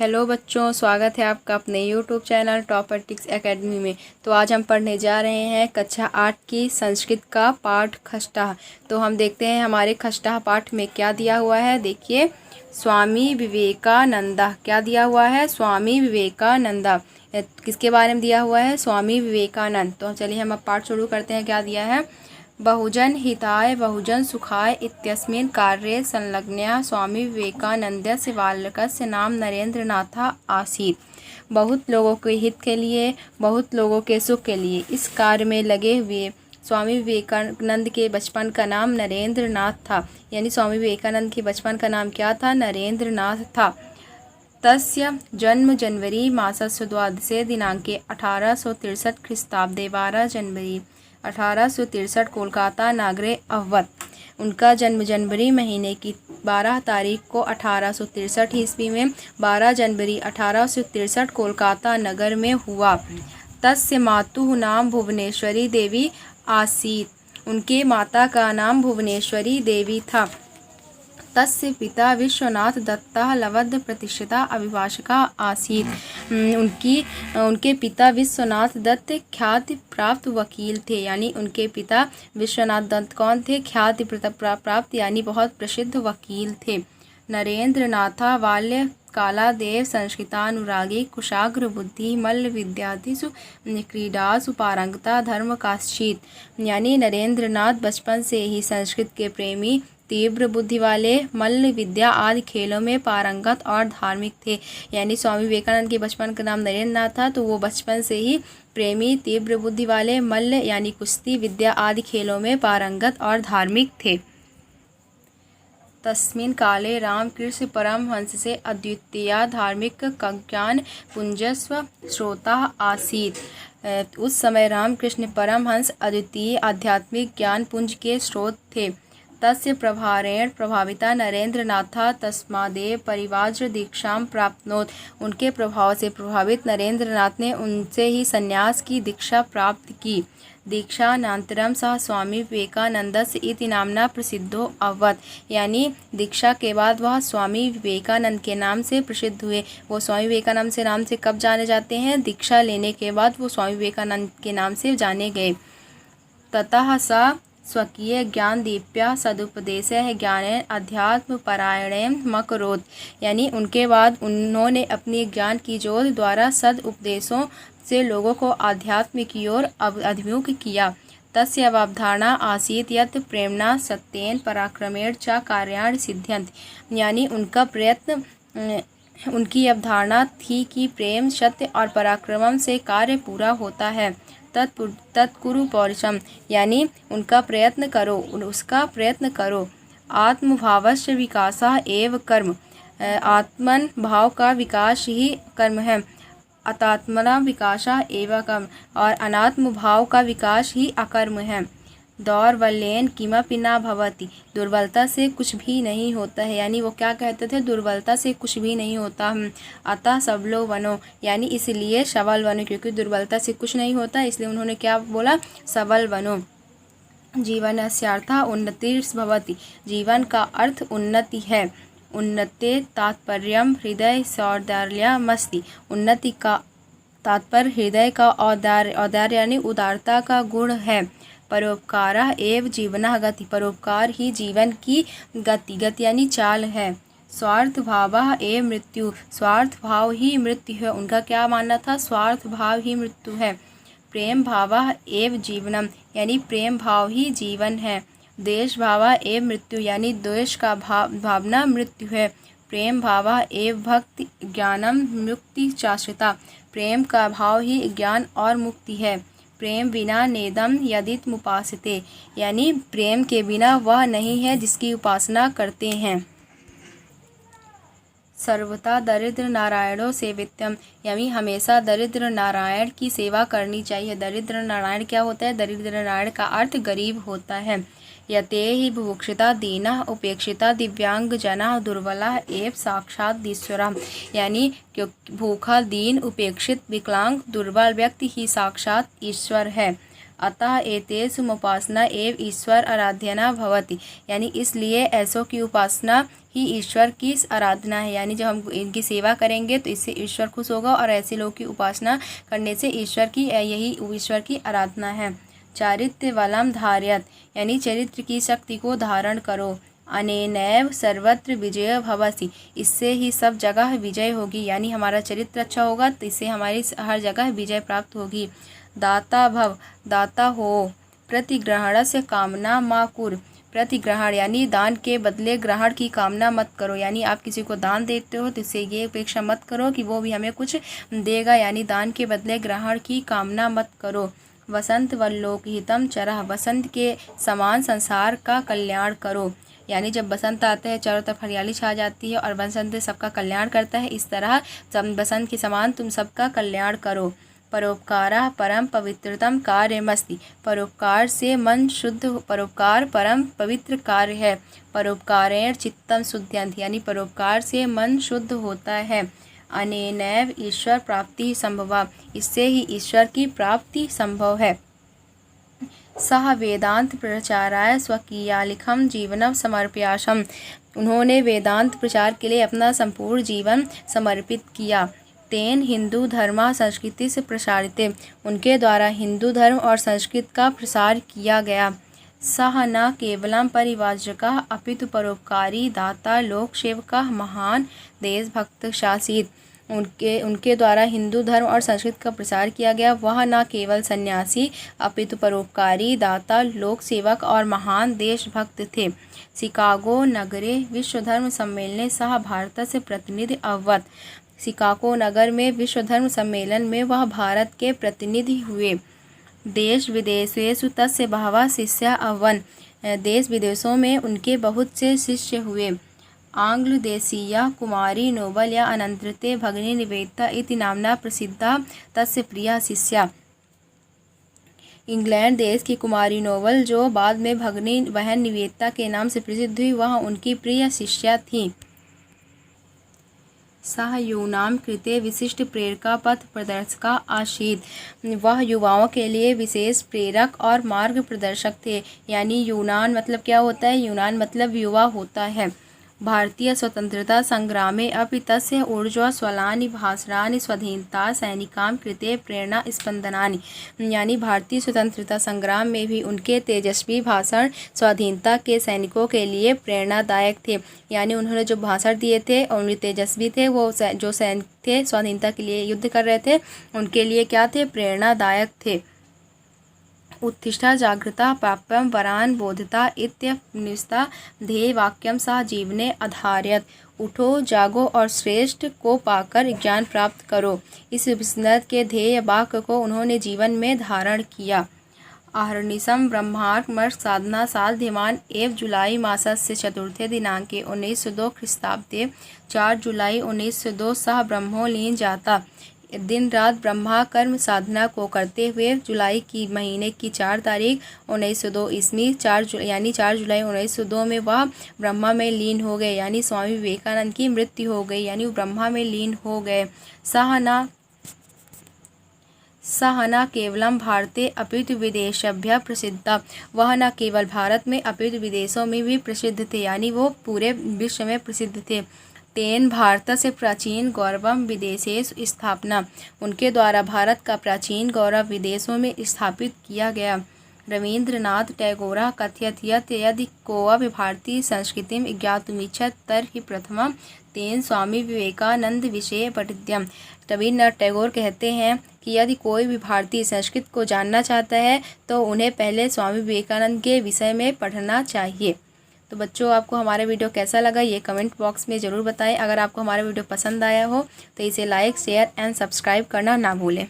Hello बच्चों, स्वागत है आपका अपने यूट्यूब चैनल टॉपर्टिक्स एकेडमी में। तो आज हम पढ़ने जा रहे हैं कक्षा 8 की संस्कृत का पाठ खष्टः। तो हम देखते हैं हमारे खष्टः पाठ में क्या दिया हुआ है। देखिए, स्वामी विवेकानंदा क्या दिया हुआ है। स्वामी विवेकानंदा किसके बारे में दिया हुआ है। स्वामी विवेकानंद। तो चलिए हम अब पाठ शुरू करते हैं। क्या दिया है। बहुजन हिताय बहुजन सुखाय इत्यस्मिन् कार्ये संलग्नः स्वामी विवेकानन्दस्य बालकस्य नाम नरेंद्रनाथ आसीत्। बहुत लोगों के हित के लिए, बहुत लोगों के सुख के लिए इस कार्य में लगे हुए स्वामी विवेकानंद के बचपन का नाम नरेंद्रनाथ था। यानी स्वामी विवेकानंद के बचपन का नाम क्या था। नरेंद्रनाथ था। तस्य जन्म जनवरी मासस्य द्वादशे दिनांके 1863 ख्रीस्ताब्दे 12 जनवरी 1863 कोलकाता नागरे अभवत। उनका जन्म जनवरी महीने की 12 तारीख को 1863 ईस्वी में 12 जनवरी 1863 कोलकाता नगर में हुआ। तस्य मातुः नाम भुवनेश्वरी देवी आसीत्। उनके माता का नाम भुवनेश्वरी देवी था। तस्य पिता विश्वनाथ दत्तः लवध प्रतिष्ठिता अभिभाषका आसीत्। उनके पिता विश्वनाथ दत्त ख्याति प्राप्त वकील थे। यानी उनके पिता विश्वनाथ दत्त कौन थे। ख्याति प्राप्त यानी बहुत प्रसिद्ध वकील थे। नरेंद्रनाथ बाल्य कालादेव संस्कृतानुरागी कुशाग्र बुद्धि मल्ल विद्यादिषु क्रीडासु पारंगता धर्म काश्चित। यानी नरेंद्रनाथ बचपन से ही संस्कृत के प्रेमी, तीव्र बुद्धि वाले, मल्ल विद्या आदि खेलों में पारंगत और धार्मिक थे। यानी स्वामी विवेकानंद के बचपन का नाम नरेंद्रनाथ था। तो वो बचपन से ही प्रेमी, तीव्र बुद्धि वाले, मल्ल यानी कुश्ती विद्या आदि खेलों में पारंगत और धार्मिक थे। तस्मिन् काले रामकृष्ण परमहंस से अद्वितीय धार्मिक ज्ञान पुंजस्व स्रोता आसीत्। उस समय रामकृष्ण परमहंस अद्वितीय आध्यात्मिक ज्ञान पुंज के स्रोत थे। तस्य प्रभारेण प्रभाविता नरेंद्रनाथ तस्मादेव परिव्राज्य दीक्षां प्राप्नोत। उनके प्रभाव से प्रभावित नरेंद्रनाथ ने उनसे ही संन्यास की दीक्षा प्राप्त की। दीक्षानंतरम सह स्वामी विवेकानंदस्य इति नामना प्रसिद्धो अभवत्। यानी दीक्षा के बाद वह स्वामी विवेकानंद के नाम से प्रसिद्ध हुए। वो स्वामी विवेकानंद से नाम से कब जाने जाते हैं। दीक्षा लेने के बाद वो स्वामी विवेकानंद के नाम से जाने गए। ततः स स्वकीय ज्ञान दीप्या सदुपदेशः ज्ञानेन अध्यात्म परायणेन मकरोत्। यानी उनके बाद उन्होंने अपनी ज्ञान की ज्योत द्वारा सद उपदेशों से लोगों को आध्यात्म की ओर अभिमुख किया। तस्य अवधारणा आसीत् यत् प्रेम्णा सत्येन पराक्रमेण च कार्याणि सिद्ध्यन्ति। यानी उनकी अवधारणा थी कि प्रेम, सत्य और पराक्रम से कार्य पूरा होता है। तत्कुरु पौरुषम। यानी उसका प्रयत्न करो। आत्मभावस्य विकासः एव कर्म। आत्मन भाव का विकास ही कर्म है। अतात्मना विकासः एव कर्म। और अनात्म भाव का विकास ही अकर्म है। दौर्बल्येन किमपि न भवति। दुर्बलता से कुछ भी नहीं होता है। यानी वो क्या कहते थे, दुर्बलता से कुछ भी नहीं होता। अतः सबलो बनो। यानी इसलिए सबल बनो, क्योंकि दुर्बलता से कुछ नहीं होता, इसलिए उन्होंने क्या बोला, सबल बनो। जीवनस्यार्थः उन्नतिर्भवति। जीवन का अर्थ उन्नति है। उन्नते तात्पर्यम हृदय सौदार्यमस्ति। उन्नति का तात्पर्य हृदय का औदार्य यानी उदारता का गुण है। परोपकारः एव जीवनः गति। परोपकार ही जीवन की गति यानी चाल है। स्वार्थ भावः एव मृत्यु। स्वार्थ भाव ही मृत्यु है। उनका क्या मानना था, स्वार्थ भाव ही मृत्यु है। प्रेम भावः एव जीवनम। यानी प्रेम भाव ही जीवन है। द्वेष भावः एव मृत्यु। यानी द्वेष का भावना मृत्यु है। प्रेम भावः एव भक्ति ज्ञानम मुक्ति चाश्रिता। प्रेम का भाव ही ज्ञान और मुक्ति है। प्रेम बिना नेदम यदितमुपासते। यानी प्रेम के बिना वह नहीं है जिसकी उपासना करते हैं। सर्वथा दरिद्र नारायणों सेवित्यम। यानी हमेशा दरिद्र नारायण की सेवा करनी चाहिए। दरिद्र नारायण क्या होता है, दरिद्र नारायण का अर्थ गरीब होता है। यते ही बुभुक्षिता दीनः उपेक्षिता दिव्यांग जना दुर्बला एव साक्षात ईश्वरः। यानी भूखा, दीन, उपेक्षित, विकलांग, दुर्बल व्यक्ति ही साक्षात ईश्वर है। अतः एतेषु उपासना एव ईश्वर आराधना भवति, यानी इसलिए ऐसों की उपासना ही ईश्वर की आराधना है। यानी जब हम इनकी सेवा करेंगे तो इससे ईश्वर खुश होगा, और ऐसे लोगों की उपासना करने से यही ईश्वर की आराधना है। चारित्र्य बलम धारयत, यानी चरित्र की शक्ति को धारण करो। अनेनैव सर्वत्र विजय भवसि, इससे ही सब जगह विजय होगी, यानी हमारा चरित्र अच्छा होगा तो इससे हमारी हर जगह विजय प्राप्त होगी। दाता भव, दाता हो। प्रतिग्रहण से कामना मा कुर, प्रतिग्रहण यानी दान के बदले ग्रहण की कामना मत करो, यानी आप किसी को दान देते हो तो इससे ये अपेक्षा मत करो कि वो भी हमें कुछ देगा, यानी दान के बदले ग्रहण की कामना मत करो। वसंत वल्लोकहितम चरः, वसंत के समान संसार का कल्याण करो, यानी जब बसंत आता है चारों तरफ हरियाली छा जाती है और बसंत सबका कल्याण करता है, इस तरह बसंत के समान तुम सबका कल्याण करो। परोपकारा परम पवित्रतम कार्यमस्ति, परोपकार से मन शुद्ध, परोपकार परम पवित्र कार्य है। परोपकारेण चित्तम शुद्ध्यन्ति, यानी परोपकार से मन शुद्ध होता है। अनेनैव ईश्वर प्राप्ति संभवा, इससे ही ईश्वर की प्राप्ति संभव है। सह वेदांत प्रचाराय स्वकीयालिखम जीवनम समर्प्याशम, उन्होंने वेदांत प्रचार के लिए अपना संपूर्ण जीवन समर्पित किया। तेन हिंदू धर्मा संस्कृति से प्रसारित, उनके द्वारा हिंदू धर्म और संस्कृत का प्रसार किया गया। सह न केवलम परिवाजकः अपितु परोपकारी दाता लोक सेवकः महान देशभक्त शासित, उनके द्वारा हिंदू धर्म और संस्कृत का प्रसार किया गया। वह न केवल सन्यासी अपितु परोपकारी दाता लोक सेवक और महान देशभक्त थे। शिकागो नगरे विश्व धर्म सम्मेलने सह भारत से प्रतिनिधि अवत, शिकागो नगर में विश्व धर्म सम्मेलन में वह भारत के प्रतिनिधि हुए। देश विदेशेषु तस्य बहवः शिष्या अभवन्, देश विदेशों में उनके बहुत से शिष्य हुए। आंग्ल देशीया कुमारी नोबल या अनंतरते भगिनी निवेदिता इति नामना प्रसिद्धा तस्य प्रिया शिष्या, इंग्लैंड देश की कुमारी नोबल जो बाद में भगिनी बहन निवेदिता के नाम से प्रसिद्ध हुई, वह उनकी प्रिय शिष्या थी। सह यूनां कृते विशिष्ट प्रेरका पथ प्रदर्शका आसीत्, वह युवाओं के लिए विशेष प्रेरक और मार्ग प्रदर्शक थे। यानी यूनान मतलब क्या होता है? यूनान मतलब युवा होता है। भारतीय स्वतंत्रता संग्रामे अपि तस्य ऊर्ज्वस्वलानि भाषणानि स्वाधीनता सैनिकां कृते प्रेरणा स्पंदनानि, यानी भारतीय स्वतंत्रता संग्राम में भी उनके तेजस्वी भाषण स्वाधीनता के सैनिकों के लिए प्रेरणादायक थे। यानी उन्होंने जो भाषण दिए थे और उनके तेजस्वी थे, वो जो सैनिक थे स्वाधीनता के लिए युद्ध कर रहे थे, उनके लिए क्या थे? प्रेरणादायक थे। उत्तिष्ठा जागृता प्राप्यम वरान बोधता इत्यपनिष्ठा ध्येय वाक्यम सा जीवने आधार्यत, उठो जागो और श्रेष्ठ को पाकर ज्ञान प्राप्त करो, इस उपनिषद के ध्येय वाक्य को उन्होंने जीवन में धारण किया। आहर्निशम ब्रह्मार्पण साधना साध्यमान एवं जुलाई मासस्य चतुर्थे दिनांके 1902 ख्रीस्ताब्दे 4 जुलाई 1902 सह ब्रह्मोलीन जाता, दिन रात ब्रह्मा कर्म साधना को करते हुए जुलाई की महीने की 4 तारीख 1902 ईस्वी यानी 4 जुलाई 1902 में वह ब्रह्मा में लीन हो गए, यानी स्वामी विवेकानंद की मृत्यु हो गई, यानी वो ब्रह्मा में लीन हो गए। सह न केवलम भारते अपितु विदेशभ्यः प्रसिद्धा, वह न केवल भारत में अपितु विदेशों में भी प्रसिद्ध थे, यानी वो पूरे विश्व में प्रसिद्ध थे। तेन भारत से प्राचीन गौरवम विदेशेषु स्थापना, उनके द्वारा भारत का प्राचीन गौरव विदेशों में स्थापित किया गया। रवीन्द्रनाथ टैगोर कथयति यत् यदि कोऽपि भारतीय संस्कृतिं ज्ञातुमिच्छति तर्हि प्रथमं तेन स्वामी विवेकानंद विषये पठितव्यम्। रवीन्द्रनाथ टैगोर कहते हैं कि यदि कोई भी भारतीय संस्कृति को जानना चाहता है तो उन्हें पहले स्वामी विवेकानंद के विषय में पढ़ना चाहिए। तो बच्चों, आपको हमारा वीडियो कैसा लगा ये कमेंट बॉक्स में ज़रूर बताएं। अगर आपको हमारा वीडियो पसंद आया हो तो इसे लाइक, शेयर एंड सब्सक्राइब करना ना भूलें।